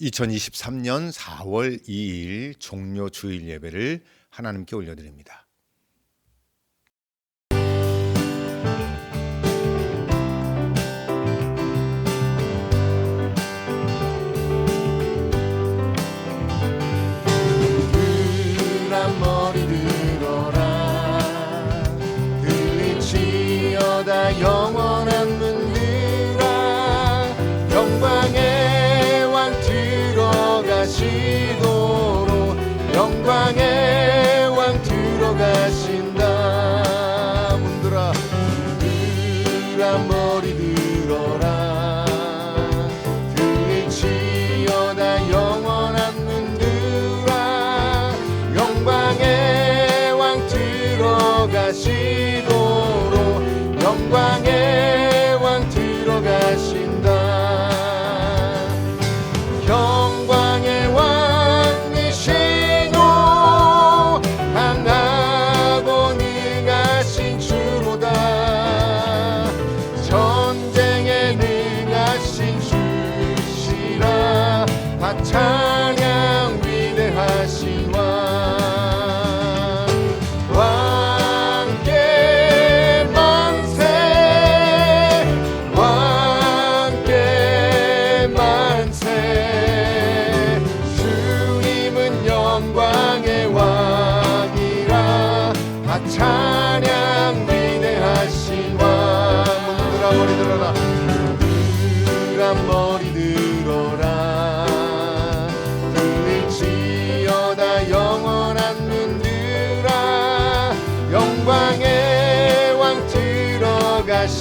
2023년 4월 2일 종료 주일 예배를 하나님께 올려드립니다. 머리 들어라 들리지어다 영원한 문들아 영광의 왕 들어가시도록 영광의 왕 들어가신다. 문들아 머리 들어라 들리지어다 영원한 영광의 왕 들어가시도록 영광의 왕 들어가신다. 영광의 왕이시고 강하고 능하신 주로다. 전쟁에 능하신 주시라. 다 찬양 위대하신 왕 찬양 위대하신 왕. 문들아 머리 들어라 문들아 머리 들어라 들릴지어다 영원한 문들아 영광의 왕 들어가시도록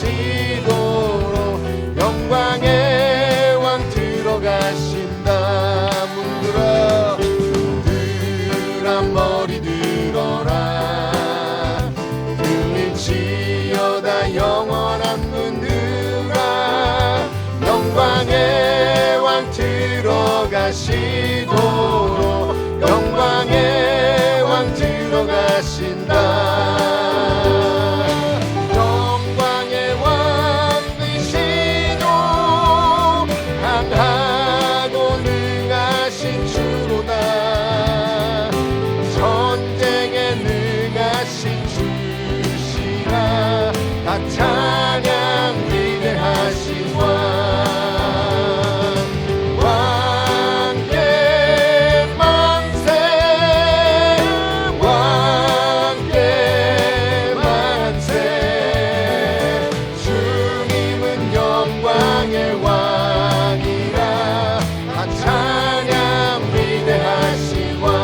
영광의 왕 들어가신다. 문들아 머리 들어라 들릴지어다 영원한 문들아 영광의 왕 들어가시도록 영광의 왕 들어가신다. 영광의 왕이시도 강하고 능하신 주로다. 전쟁에 능하신 주시라. 다 찬양 위대하신 왕. 왕께 만세 왕께 만세 주님은 영광의 왕이라. 다 찬양 위대하신 왕.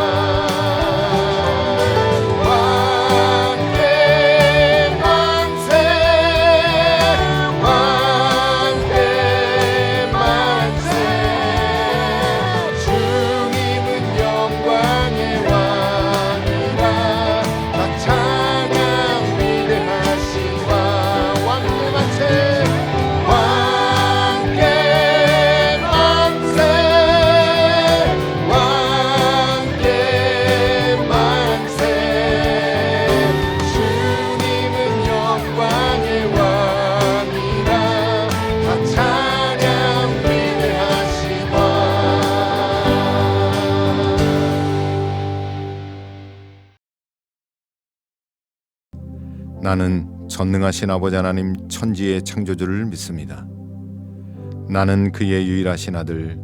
나는 전능하신 아버지 하나님 천지의 창조주를 믿습니다. 나는 그의 유일하신 아들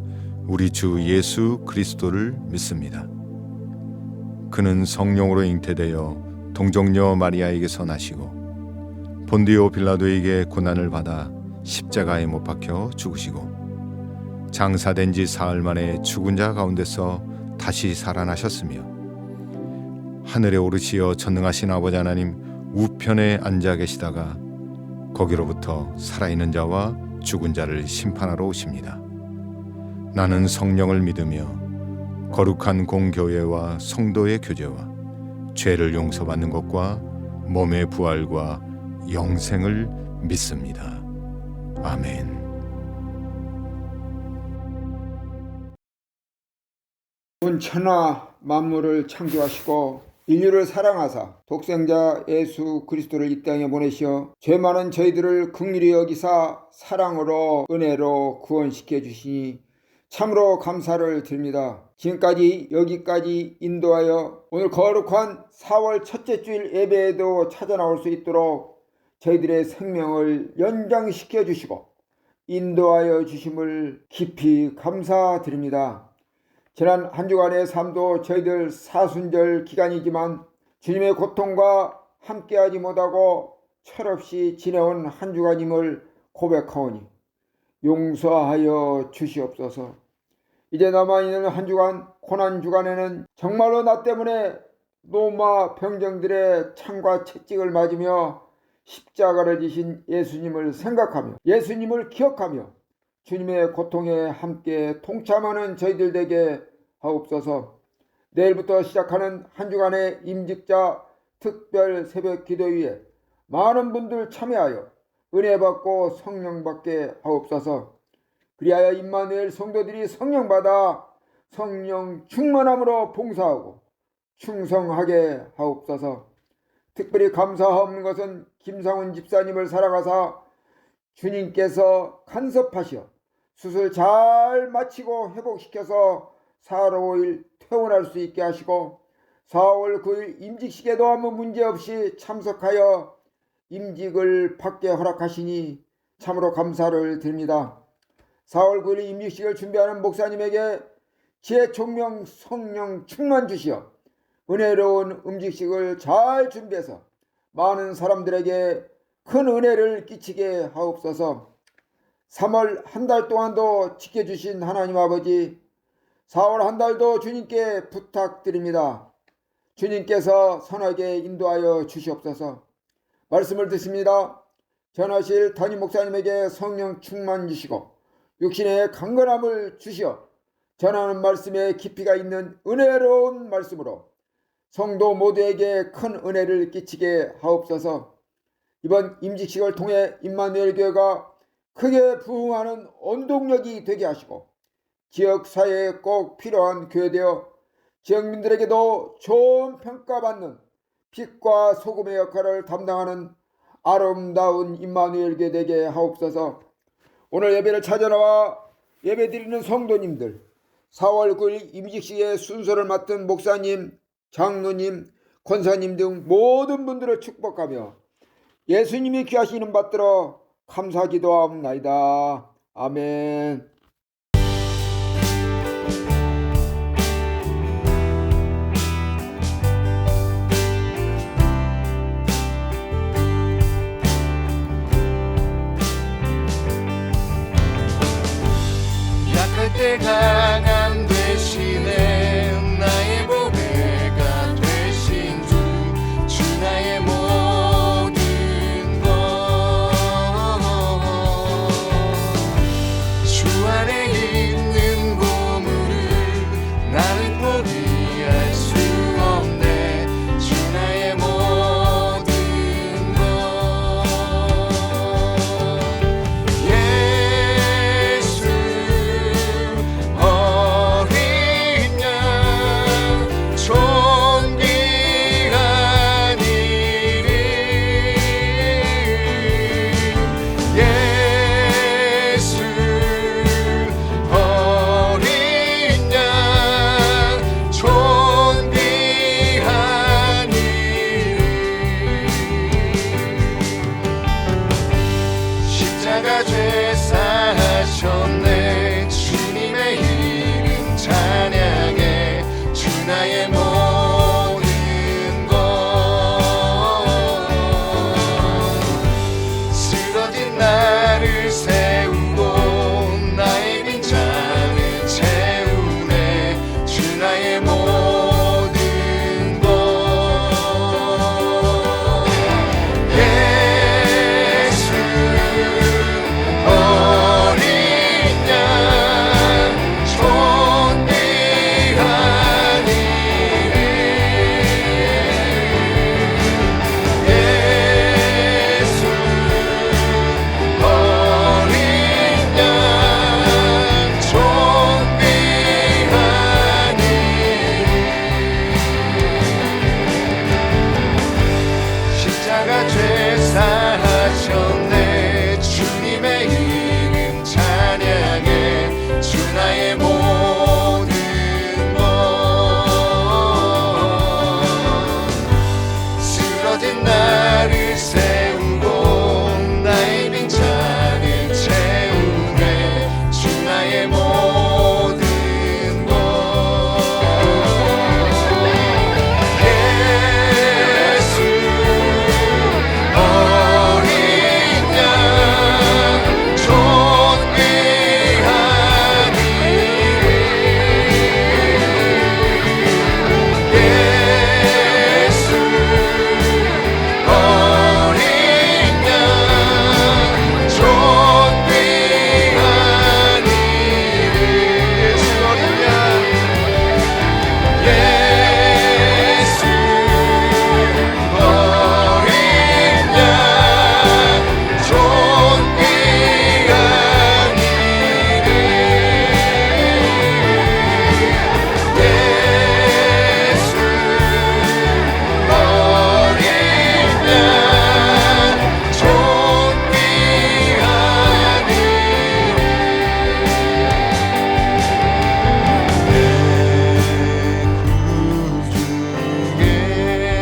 우리 주 예수 그리스도를 믿습니다. 그는 성령으로 잉태되어 동정녀 마리아에게서 나시고 본디오 빌라도에게 고난을 받아 십자가에 못 박혀 죽으시고 장사된 지 사흘 만에 죽은 자 가운데서 다시 살아나셨으며 하늘에 오르시어 전능하신 아버지 하나님 우편에 앉아 계시다가 거기로부터 살아있는 자와 죽은 자를 심판하러 오십니다. 나는 성령을 믿으며 거룩한 공교회와 성도의 교제와 죄를 용서받는 것과 몸의 부활과 영생을 믿습니다. 아멘. 온 천하 만물을 창조하시고 인류를 사랑하사 독생자 예수 그리스도를 이 땅에 보내시어 죄 많은 저희들을 긍휼히 여기사 사랑으로 은혜로 구원시켜 주시니 참으로 감사를 드립니다. 지금까지 여기까지 인도하여 오늘 거룩한 4월 첫째 주일 예배에도 찾아 나올 수 있도록 저희들의 생명을 연장시켜 주시고 인도하여 주심을 깊이 감사드립니다. 지난 한 주간의 삶도 저희들 사순절 기간이지만 주님의 고통과 함께하지 못하고 철없이 지내온 한 주간임을 고백하오니 용서하여 주시옵소서. 이제 남아있는 한 주간 고난 주간에는 정말로 나 때문에 노마 병정들의 창과 채찍을 맞으며 십자가를 지신 예수님을 생각하며 예수님을 기억하며 주님의 고통에 함께 동참하는 저희들 되게 하옵소서. 내일부터 시작하는 한 주간의 임직자 특별 새벽 기도위에 많은 분들 참여하여 은혜 받고 성령 받게 하옵소서. 그리하여 임마누엘 성도들이 성령 받아 성령 충만함으로 봉사하고 충성하게 하옵소서. 특별히 감사하옵는 것은 김상훈 집사님을 사랑하사 주님께서 간섭하시어 수술 잘 마치고 회복시켜서 4월 5일 퇴원할 수 있게 하시고 4월 9일 임직식에도 아무 문제없이 참석하여 임직을 받게 허락하시니 참으로 감사를 드립니다. 4월 9일 임직식을 준비하는 목사님에게 지혜 총명 성령 충만 주시어 은혜로운 임직식을 잘 준비해서 많은 사람들에게 큰 은혜를 끼치게 하옵소서. 3월 한 달 동안도 지켜주신 하나님 아버지, 4월 한 달도 주님께 부탁드립니다. 주님께서 선하게 인도하여 주시옵소서. 말씀을 듣습니다. 전하실 담임 목사님에게 성령 충만 주시고 육신의 강건함을 주시어 전하는 말씀에 깊이가 있는 은혜로운 말씀으로 성도 모두에게 큰 은혜를 끼치게 하옵소서. 이번 임직식을 통해 임마누엘 교회가 크게 부흥하는 원동력이 되게 하시고 지역사회에 꼭 필요한 교회되어 지역민들에게도 좋은 평가받는 빛과 소금의 역할을 담당하는 아름다운 임마누엘 교회 되게 하옵소서. 오늘 예배를 찾아나와 예배드리는 성도님들, 4월 9일 임직식의 순서를 맡은 목사님, 장로님, 권사님 등 모든 분들을 축복하며 예수님이 귀하신 이름 받들어 감사기도하옵나이다. 아멘. 약할 때 강함 대신에 나의 보배가 되신 주 나의 모든 것 주 안에 있는 보물을 나를 포기할 수 없네. 주 나의 모든 것 예수 나의 모든 것 예수 어린 양 존귀한 이름 예수 어린 양 존귀한 이름 예수 어린 양 예수 어린 양 존귀한 이름 예수 어린 양 존귀한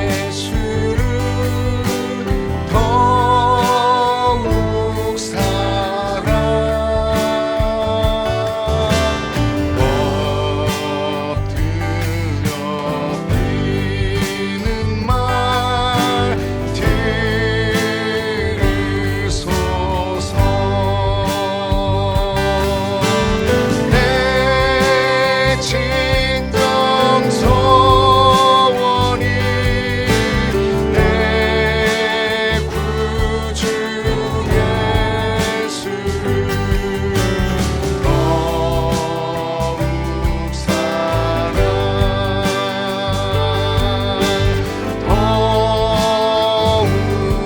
예수를 더욱 사랑 엎드려 비는 말 들으소서 내 진정 소원이 내 구주 예수를 더욱 사랑 더욱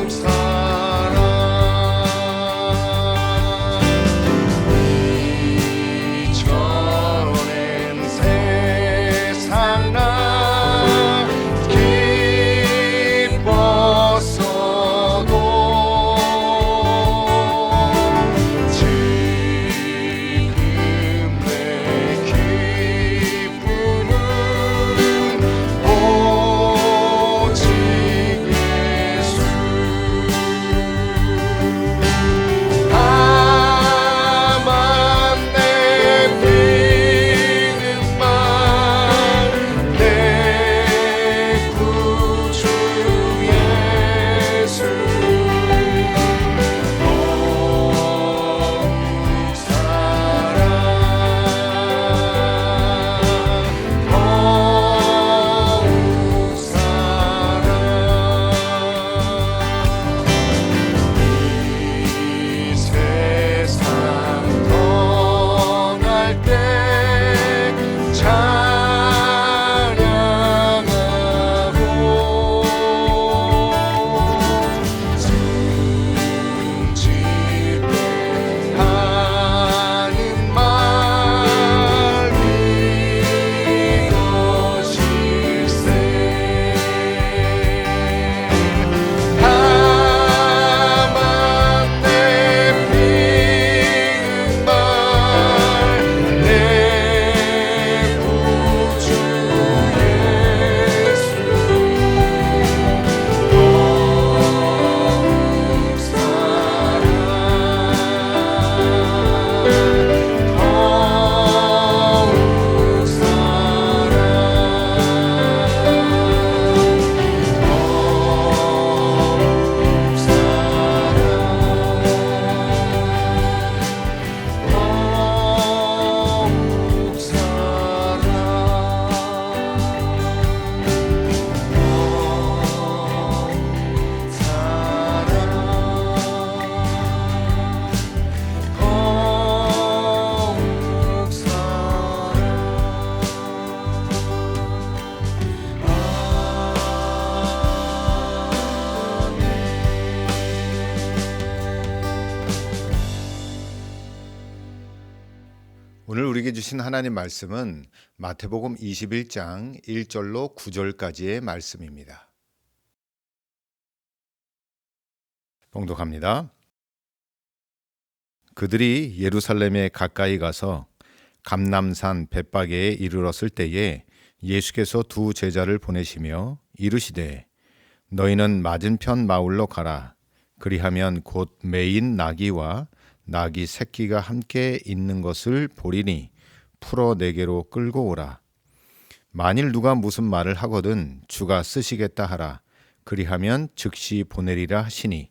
사랑 이전엔 세상 나 기뻤어도 지금 내 기쁨은 오직 예수 다만 내 비는 말 내 구주 예수 더욱 사랑 더욱 사랑 이 세상 떠날 때 찬양하고 승질 때 하는 말 믿어질세 다만 내 비는 말 내 구주 예수 더욱 사랑 더욱 오늘 우리에게 주신 하나님 말씀은 마태복음 21장 1절로 9절까지의 말씀입니다. 봉독합니다. 그들이 예루살렘에 가까이 가서 감람산 벳바게에 이르렀을 때에 예수께서 두 제자를 보내시며 이르시되 너희는 맞은편 마을로 가라. 그리하면 곧 매인 나귀와 낙이 새끼가 함께 있는 것을 보리니 풀어 내게로 끌고 오라. 만일 누가 무슨 말을 하거든 주가 쓰시겠다 하라. 그리하면 즉시 보내리라 하시니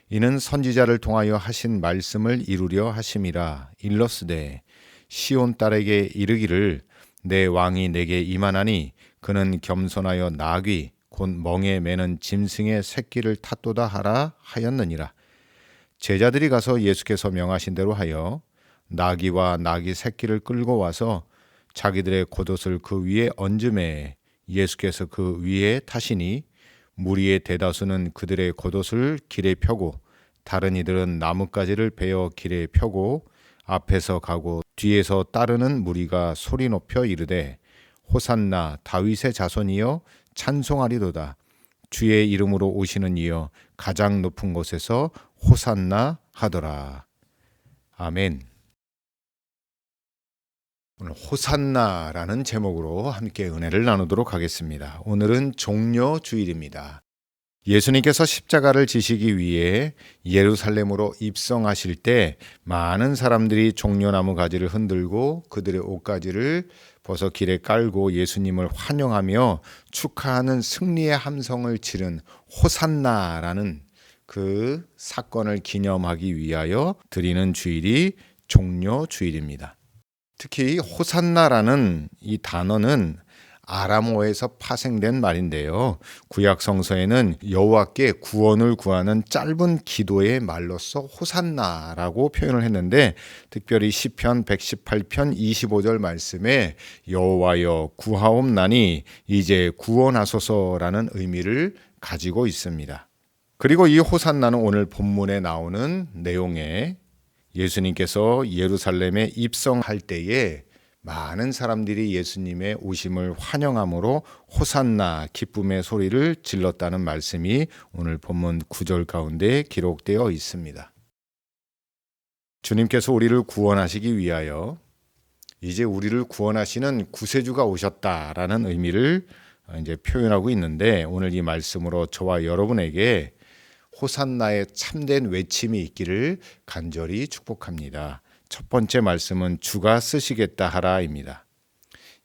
이는 선지자를 통하여 하신 말씀을 이루려 하심이라. 일러스되 시온 딸에게 이르기를 내 왕이 내게 임하나니 그는 겸손하여 나귀 곧 멍에 매는 짐승의 새끼를 탔도다 하라 하였느니라. 제자들이 가서 예수께서 명하신 대로 하여 나귀와 나귀 새끼를 끌고 와서 자기들의 겉옷을 그 위에 얹음에 예수께서 그 위에 타시니 무리의 대다수는 그들의 겉옷을 길에 펴고 다른 이들은 나뭇가지를 베어 길에 펴고 앞에서 가고 뒤에서 따르는 무리가 소리 높여 이르되 호산나 다윗의 자손이여 찬송하리도다. 주의 이름으로 오시는 이여 가장 높은 곳에서 호산나 하더라. 아멘. 오늘 호산나라는 제목으로 함께 은혜를 나누도록 하겠습니다. 오늘은 종려 주일입니다. 예수님께서 십자가를 지시기 위해 예루살렘으로 입성하실 때 많은 사람들이 종려나무 가지를 흔들고 그들의 옷가지를 벗어 길에 깔고 예수님을 환영하며 축하하는 승리의 함성을 치른 호산나라는 그 사건을 기념하기 위하여 드리는 주일이 종려 주일입니다. 특히 호산나라는 이 단어는 아람어에서 파생된 말인데요. 구약 성서에는 여호와께 구원을 구하는 짧은 기도의 말로서 호산나라고 표현을 했는데 특별히 시편 118편 25절 말씀에 여호와여 구하옵나니 이제 구원하소서라는 의미를 가지고 있습니다. 그리고 이 호산나는 오늘 본문에 나오는 내용에 예수님께서 예루살렘에 입성할 때에 많은 사람들이 예수님의 오심을 환영함으로 호산나 기쁨의 소리를 질렀다는 말씀이 오늘 본문 9절 가운데 기록되어 있습니다. 주님께서 우리를 구원하시기 위하여 이제 우리를 구원하시는 구세주가 오셨다라는 의미를 이제 표현하고 있는데 오늘 이 말씀으로 저와 여러분에게 호산나의 참된 외침이 있기를 간절히 축복합니다. 첫 번째 말씀은 주가 쓰시겠다 하라입니다.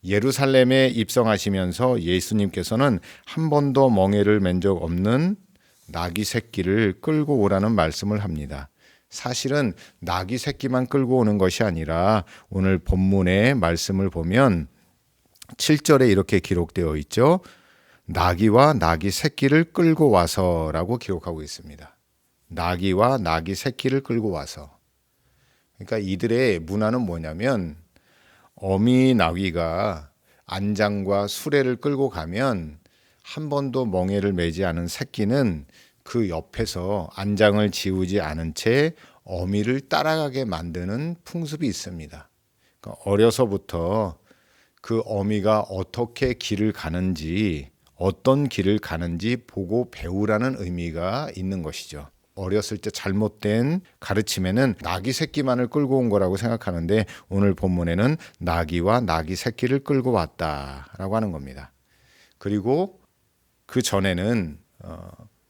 예루살렘에 입성하시면서 예수님께서는 한 번도 멍에를 맨 적 없는 나귀 새끼를 끌고 오라는 말씀을 합니다. 사실은 나귀 새끼만 끌고 오는 것이 아니라 오늘 본문의 말씀을 보면 7절에 이렇게 기록되어 있죠. 나귀와 나귀 새끼를 끌고 와서라고 기록하고 있습니다. 나귀와 나귀 새끼를 끌고 와서. 그러니까 이들의 문화는 뭐냐면 어미 나귀가 안장과 수레를 끌고 가면 한 번도 멍에를 매지 않은 새끼는 그 옆에서 안장을 지우지 않은 채 어미를 따라가게 만드는 풍습이 있습니다. 그러니까 어려서부터 그 어미가 어떻게 길을 가는지 어떤 길을 가는지 보고 배우라는 의미가 있는 것이죠. 어렸을 때 잘못된 가르침에는 나귀 새끼만을 끌고 온 거라고 생각하는데 오늘 본문에는 나귀와 나귀 새끼를 끌고 왔다라고 하는 겁니다. 그리고 그 전에는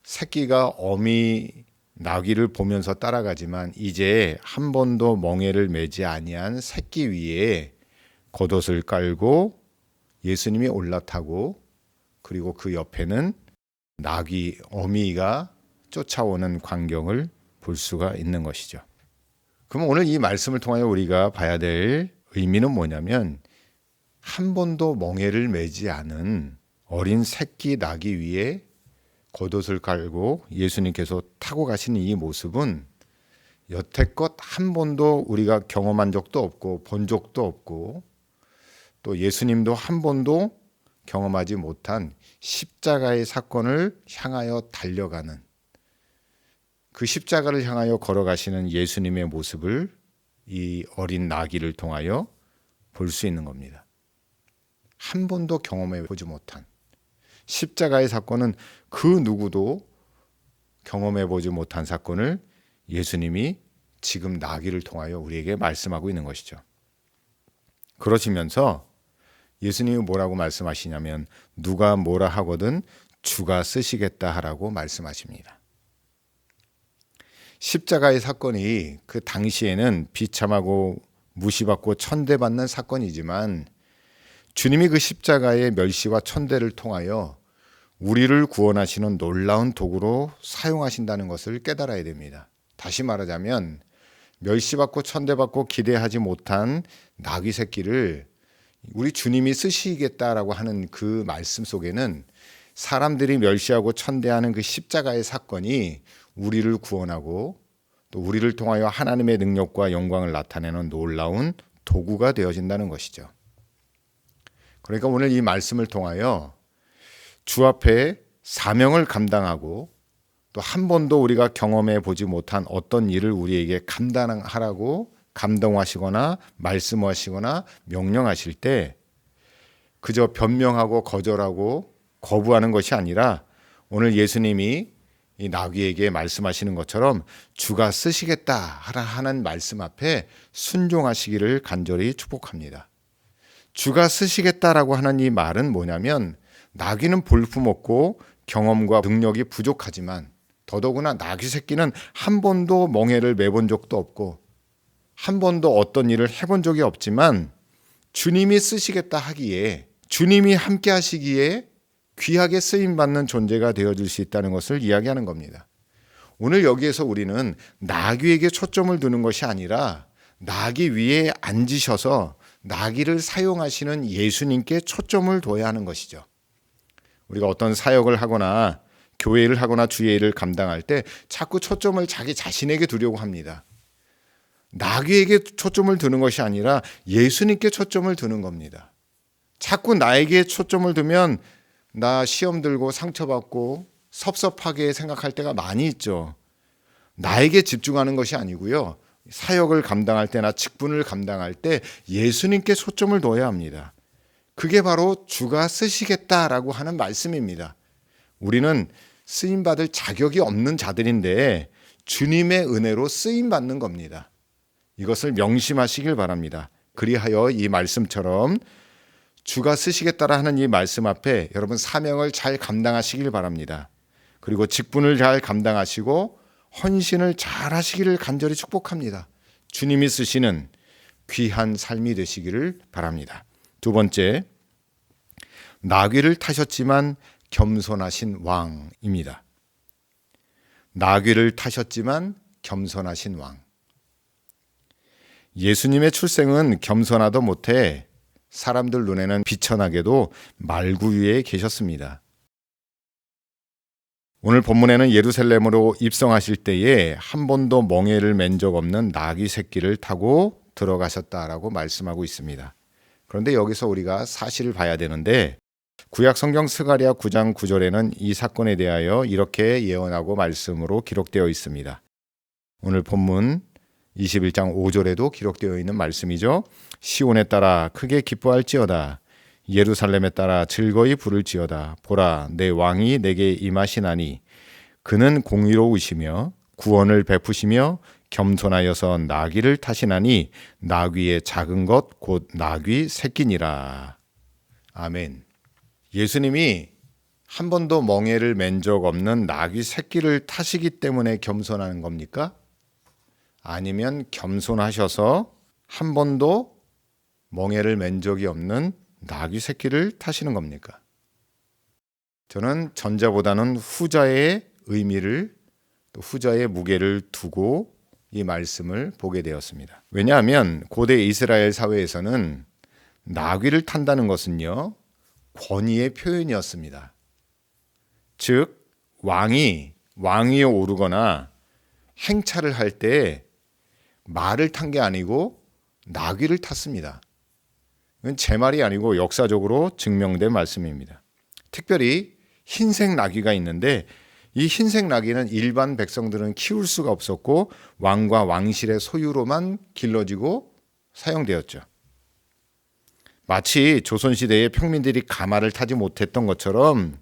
새끼가 어미 나귀를 보면서 따라가지만 이제 한 번도 멍에를 매지 아니한 새끼 위에 겉옷을 깔고 예수님이 올라타고 그리고 그 옆에는 나귀 어미가 쫓아오는 광경을 볼 수가 있는 것이죠. 그럼 오늘 이 말씀을 통하여 우리가 봐야 될 의미는 뭐냐면 한 번도 멍에를 매지 않은 어린 새끼 나귀 위에 겉옷을 깔고 예수님께서 타고 가시는 이 모습은 여태껏 한 번도 우리가 경험한 적도 없고 본 적도 없고 또 예수님도 한 번도 경험하지 못한 십자가의 사건을 향하여 달려가는 그 십자가를 향하여 걸어가시는 예수님의 모습을 이 어린 나귀를 통하여 볼 수 있는 겁니다. 한 번도 경험해 보지 못한 십자가의 사건은 그 누구도 경험해 보지 못한 사건을 예수님이 지금 나귀를 통하여 우리에게 말씀하고 있는 것이죠. 그러시면서 예수님이 뭐라고 말씀하시냐면 누가 뭐라 하거든 주가 쓰시겠다 하라고 말씀하십니다. 십자가의 사건이 그 당시에는 비참하고 무시받고 천대받는 사건이지만 주님이 그 십자가의 멸시와 천대를 통하여 우리를 구원하시는 놀라운 도구로 사용하신다는 것을 깨달아야 됩니다. 다시 말하자면 멸시받고 천대받고 기대하지 못한 나귀 새끼를 우리 주님이 쓰시겠다라고 하는 그 말씀 속에는 사람들이 멸시하고 천대하는 그 십자가의 사건이 우리를 구원하고 또 우리를 통하여 하나님의 능력과 영광을 나타내는 놀라운 도구가 되어진다는 것이죠. 그러니까 오늘 이 말씀을 통하여 주 앞에 사명을 감당하고 또 한 번도 우리가 경험해 보지 못한 어떤 일을 우리에게 감당하라고 감동하시거나 말씀하시거나 명령하실 때 그저 변명하고 거절하고 거부하는 것이 아니라 오늘 예수님이 이 나귀에게 말씀하시는 것처럼 주가 쓰시겠다 하는 말씀 앞에 순종하시기를 간절히 축복합니다. 주가 쓰시겠다라고 하는 이 말은 뭐냐면 나귀는 볼품없고 경험과 능력이 부족하지만 더더구나 나귀 새끼는 한 번도 멍에를 매본 적도 없고 한 번도 어떤 일을 해본 적이 없지만 주님이 쓰시겠다 하기에 주님이 함께 하시기에 귀하게 쓰임받는 존재가 되어줄 수 있다는 것을 이야기하는 겁니다. 오늘 여기에서 우리는 나귀에게 초점을 두는 것이 아니라 나귀 위에 앉으셔서 나귀를 사용하시는 예수님께 초점을 둬야 하는 것이죠. 우리가 어떤 사역을 하거나 교회를 하거나 주의 일을 감당할 때 자꾸 초점을 자기 자신에게 두려고 합니다. 나귀에게 초점을 두는 것이 아니라 예수님께 초점을 두는 겁니다. 자꾸 나에게 초점을 두면 나 시험 들고 상처받고 섭섭하게 생각할 때가 많이 있죠. 나에게 집중하는 것이 아니고요. 사역을 감당할 때나 직분을 감당할 때 예수님께 초점을 둬야 합니다. 그게 바로 주가 쓰시겠다라고 하는 말씀입니다. 우리는 쓰임받을 자격이 없는 자들인데 주님의 은혜로 쓰임받는 겁니다. 이것을 명심하시길 바랍니다. 그리하여 이 말씀처럼 주가 쓰시겠다라 하는 이 말씀 앞에 여러분 사명을 잘 감당하시길 바랍니다. 그리고 직분을 잘 감당하시고 헌신을 잘 하시기를 간절히 축복합니다. 주님이 쓰시는 귀한 삶이 되시기를 바랍니다. 두 번째, 나귀를 타셨지만 겸손하신 왕입니다. 나귀를 타셨지만 겸손하신 왕. 예수님의 출생은 겸손하도 못해 사람들 눈에는 비천하게도 말구 위에 계셨습니다. 오늘 본문에는 예루살렘으로 입성하실 때에 한 번도 멍에를 맨 적 없는 나귀 새끼를 타고 들어가셨다라고 말씀하고 있습니다. 그런데 여기서 우리가 사실을 봐야 되는데 구약 성경 스가랴 9장 9절에는 이 사건에 대하여 이렇게 예언하고 말씀으로 기록되어 있습니다. 오늘 본문 21장 5절에도 기록되어 있는 말씀이죠. 시온에 따라 크게 기뻐할지어다. 예루살렘에 따라 즐거이 부를지어다. 보라, 내 왕이 내게 임하시나니 그는 공의로우시며 구원을 베푸시며 겸손하여서 나귀를 타시나니 나귀의 작은 것 곧 나귀 새끼니라. 아멘. 예수님이 한 번도 멍에를 맨 적 없는 나귀 새끼를 타시기 때문에 겸손하는 겁니까? 아니면 겸손하셔서 한 번도 멍에를 맨 적이 없는 나귀 새끼를 타시는 겁니까? 저는 전자보다는 후자의 의미를 또 후자의 무게를 두고 이 말씀을 보게 되었습니다. 왜냐하면 고대 이스라엘 사회에서는 나귀를 탄다는 것은요, 권위의 표현이었습니다. 즉 왕이 왕위에 오르거나 행차를 할 때 말을 탄 게 아니고 나귀를 탔습니다. 이건 제 말이 아니고 역사적으로 증명된 말씀입니다. 특별히 흰색 나귀가 있는데 이 흰색 나귀는 일반 백성들은 키울 수가 없었고 왕과 왕실의 소유로만 길러지고 사용되었죠. 마치 조선시대의 평민들이 가마를 타지 못했던 것처럼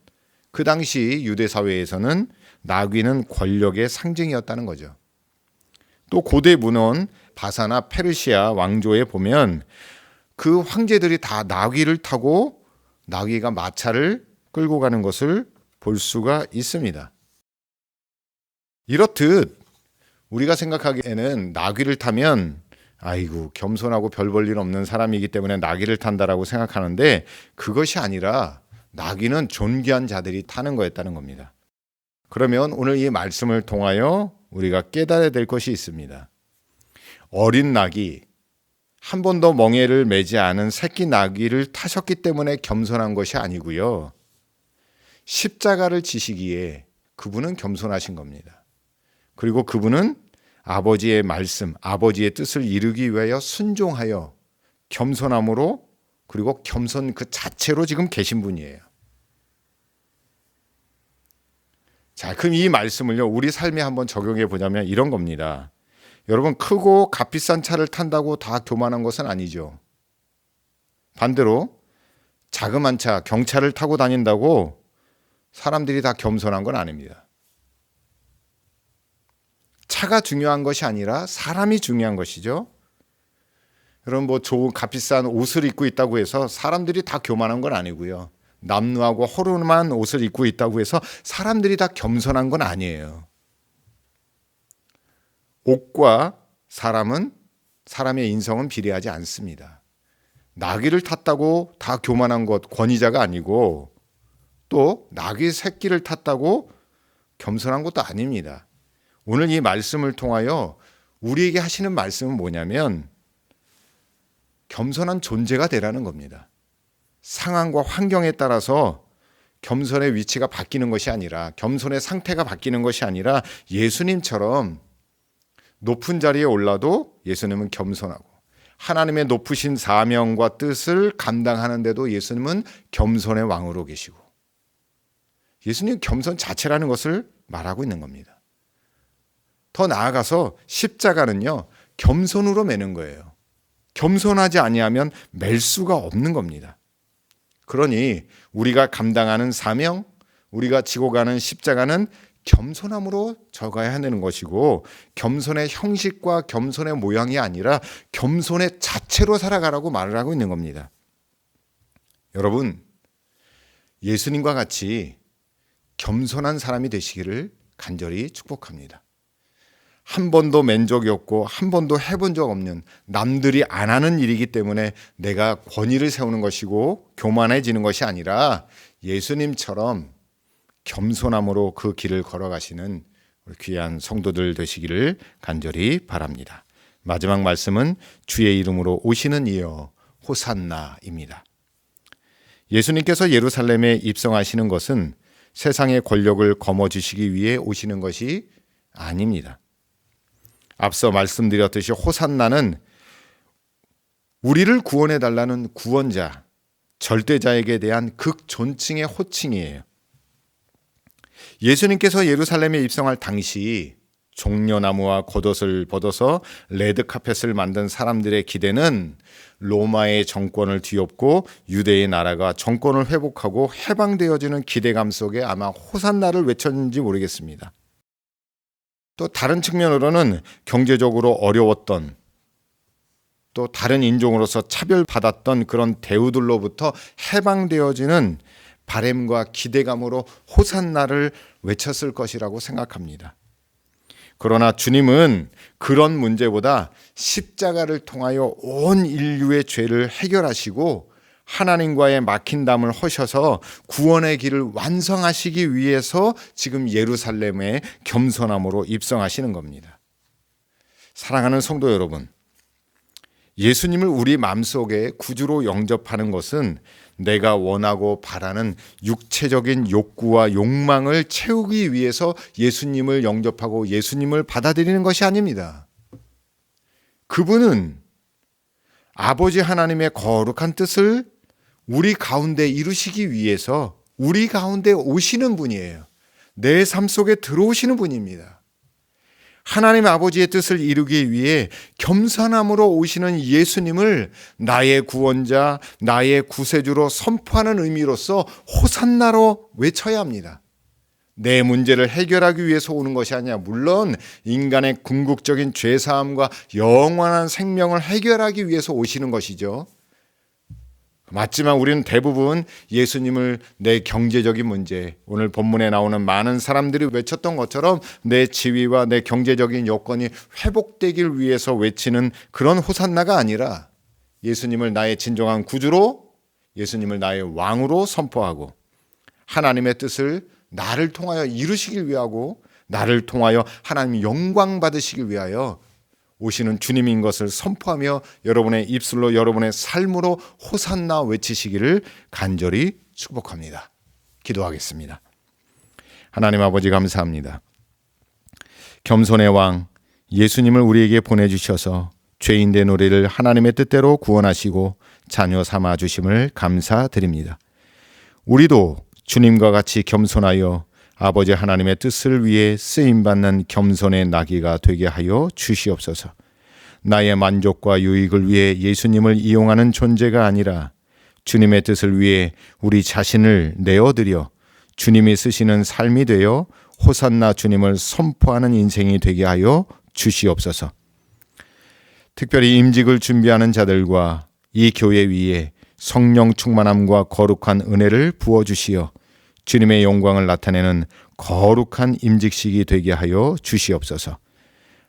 그 당시 유대 사회에서는 나귀는 권력의 상징이었다는 거죠. 또 고대 문헌 바사나 페르시아 왕조에 보면 그 황제들이 다 나귀를 타고 나귀가 마차를 끌고 가는 것을 볼 수가 있습니다. 이렇듯 우리가 생각하기에는 나귀를 타면 아이고 겸손하고 별 볼 일 없는 사람이기 때문에 나귀를 탄다라고 생각하는데 그것이 아니라 나귀는 존귀한 자들이 타는 거였다는 겁니다. 그러면 오늘 이 말씀을 통하여 우리가 깨달아야 될 것이 있습니다. 어린 나귀, 한 번도 멍에를 매지 않은 새끼 나귀를 타셨기 때문에 겸손한 것이 아니고요. 십자가를 지시기에 그분은 겸손하신 겁니다. 그리고 그분은 아버지의 말씀, 아버지의 뜻을 이루기 위하여 순종하여 겸손함으로 그리고 겸손 그 자체로 지금 계신 분이에요. 자, 그럼 이 말씀을요, 우리 삶에 한번 적용해 보자면 이런 겁니다. 여러분, 크고 값비싼 차를 탄다고 다 교만한 것은 아니죠. 반대로 자그만 차, 경차를 타고 다닌다고 사람들이 다 겸손한 건 아닙니다. 차가 중요한 것이 아니라 사람이 중요한 것이죠. 여러분, 뭐 좋은 값비싼 옷을 입고 있다고 해서 사람들이 다 교만한 건 아니고요. 남루하고 허름한 옷을 입고 있다고 해서 사람들이 다 겸손한 건 아니에요. 옷과 사람의 인성은 비례하지 않습니다. 나귀를 탔다고 다 교만한 것, 권위자가 아니고 또 나귀 새끼를 탔다고 겸손한 것도 아닙니다. 오늘 이 말씀을 통하여 우리에게 하시는 말씀은 뭐냐면 겸손한 존재가 되라는 겁니다. 상황과 환경에 따라서 겸손의 위치가 바뀌는 것이 아니라 겸손의 상태가 바뀌는 것이 아니라 예수님처럼 높은 자리에 올라도 예수님은 겸손하고 하나님의 높으신 사명과 뜻을 감당하는데도 예수님은 겸손의 왕으로 계시고 예수님 겸손 자체라는 것을 말하고 있는 겁니다. 더 나아가서 십자가는요, 겸손으로 매는 거예요. 겸손하지 아니하면 맬 수가 없는 겁니다. 그러니 우리가 감당하는 사명, 우리가 지고 가는 십자가는 겸손함으로 져가야 하는 것이고 겸손의 형식과 겸손의 모양이 아니라 겸손의 자체로 살아가라고 말을 하고 있는 겁니다. 여러분, 예수님과 같이 겸손한 사람이 되시기를 간절히 축복합니다. 한 번도 맨 적이 없고 한 번도 해본 적 없는 남들이 안 하는 일이기 때문에 내가 권위를 세우는 것이고 교만해지는 것이 아니라 예수님처럼 겸손함으로 그 길을 걸어가시는 우리 귀한 성도들 되시기를 간절히 바랍니다. 마지막 말씀은 주의 이름으로 오시는 이여 호산나입니다. 예수님께서 예루살렘에 입성하시는 것은 세상의 권력을 거머쥐시기 위해 오시는 것이 아닙니다. 앞서 말씀드렸듯이 호산나는 우리를 구원해 달라는 구원자, 절대자에게 대한 극존칭의 호칭이에요. 예수님께서 예루살렘에 입성할 당시 종려나무와 겉옷을 벗어서 레드카펫을 만든 사람들의 기대는 로마의 정권을 뒤엎고 유대의 나라가 정권을 회복하고 해방되어지는 기대감 속에 아마 호산나를 외쳤는지 모르겠습니다. 또 다른 측면으로는 경제적으로 어려웠던 또 다른 인종으로서 차별받았던 그런 대우들로부터 해방되어지는 바램과 기대감으로 호산나를 외쳤을 것이라고 생각합니다. 그러나 주님은 그런 문제보다 십자가를 통하여 온 인류의 죄를 해결하시고 하나님과의 막힌 담을 허셔서 구원의 길을 완성하시기 위해서 지금 예루살렘에 겸손함으로 입성하시는 겁니다. 사랑하는 성도 여러분, 예수님을 우리 마음속에 구주로 영접하는 것은 내가 원하고 바라는 육체적인 욕구와 욕망을 채우기 위해서 예수님을 영접하고 예수님을 받아들이는 것이 아닙니다. 그분은 아버지 하나님의 거룩한 뜻을 우리 가운데 이루시기 위해서 우리 가운데 오시는 분이에요. 내 삶 속에 들어오시는 분입니다. 하나님 아버지의 뜻을 이루기 위해 겸손함으로 오시는 예수님을 나의 구원자, 나의 구세주로 선포하는 의미로서 호산나로 외쳐야 합니다. 내 문제를 해결하기 위해서 오는 것이 아니라 물론 인간의 궁극적인 죄사함과 영원한 생명을 해결하기 위해서 오시는 것이죠. 맞지만 우리는 대부분 예수님을 내 경제적인 문제, 오늘 본문에 나오는 많은 사람들이 외쳤던 것처럼 내 지위와 내 경제적인 여건이 회복되길 위해서 외치는 그런 호산나가 아니라 예수님을 나의 진정한 구주로, 예수님을 나의 왕으로 선포하고 하나님의 뜻을 나를 통하여 이루시길 위하고 나를 통하여 하나님 영광 받으시길 위하여 오시는 주님인 것을 선포하며 여러분의 입술로 여러분의 삶으로 호산나 외치시기를 간절히 축복합니다. 기도하겠습니다. 하나님 아버지 감사합니다. 겸손의 왕 예수님을 우리에게 보내주셔서 죄인된 우리를 하나님의 뜻대로 구원하시고 자녀 삼아 주심을 감사드립니다. 우리도 주님과 같이 겸손하여 아버지 하나님의 뜻을 위해 쓰임받는 겸손의 나귀가 되게 하여 주시옵소서. 나의 만족과 유익을 위해 예수님을 이용하는 존재가 아니라 주님의 뜻을 위해 우리 자신을 내어드려 주님이 쓰시는 삶이 되어 호산나 주님을 선포하는 인생이 되게 하여 주시옵소서. 특별히 임직을 준비하는 자들과 이 교회 위에 성령 충만함과 거룩한 은혜를 부어주시어 주님의 영광을 나타내는 거룩한 임직식이 되게 하여 주시옵소서.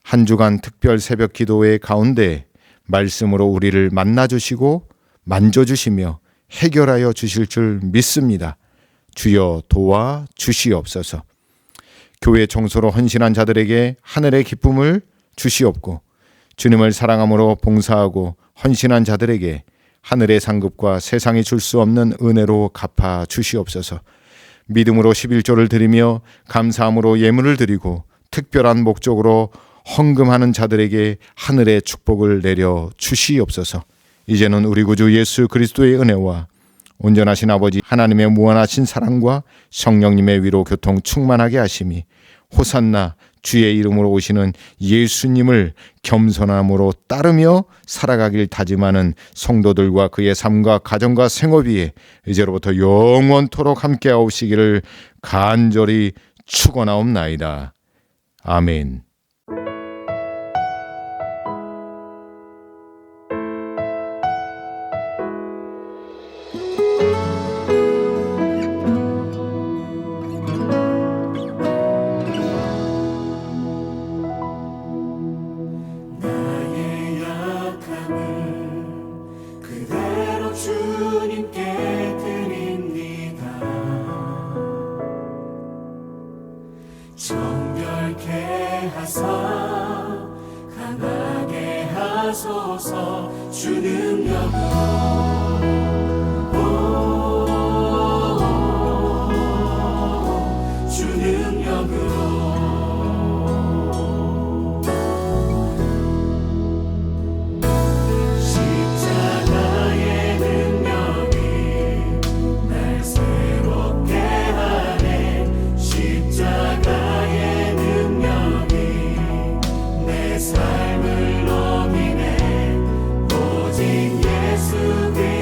한 주간 특별 새벽 기도회 가운데 말씀으로 우리를 만나주시고 만져주시며 해결하여 주실 줄 믿습니다. 주여 도와 주시옵소서. 교회 청소로 헌신한 자들에게 하늘의 기쁨을 주시옵고 주님을 사랑함으로 봉사하고 헌신한 자들에게 하늘의 상급과 세상이 줄 수 없는 은혜로 갚아 주시옵소서. 믿음으로 11조를 드리며 감사함으로 예물을 드리고 특별한 목적으로 헌금하는 자들에게 하늘의 축복을 내려 주시옵소서. 이제는 우리 구주 예수 그리스도의 은혜와 온전하신 아버지 하나님의 무한하신 사랑과 성령님의 위로 교통 충만하게 하심이 호산나 주의 이름으로 오시는 예수님을 겸손함으로 따르며 살아가길 다짐하는 성도들과 그의 삶과 가정과 생업 위에 이제로부터 영원토록 함께하시기를 간절히 축원하옵나이다. 아멘. 주님께 드립니다. 정결케 하사 강하게 하소서. 주 능력으로 주 능력으로 삶을 녹이네. 오직 예수 그리스도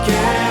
함께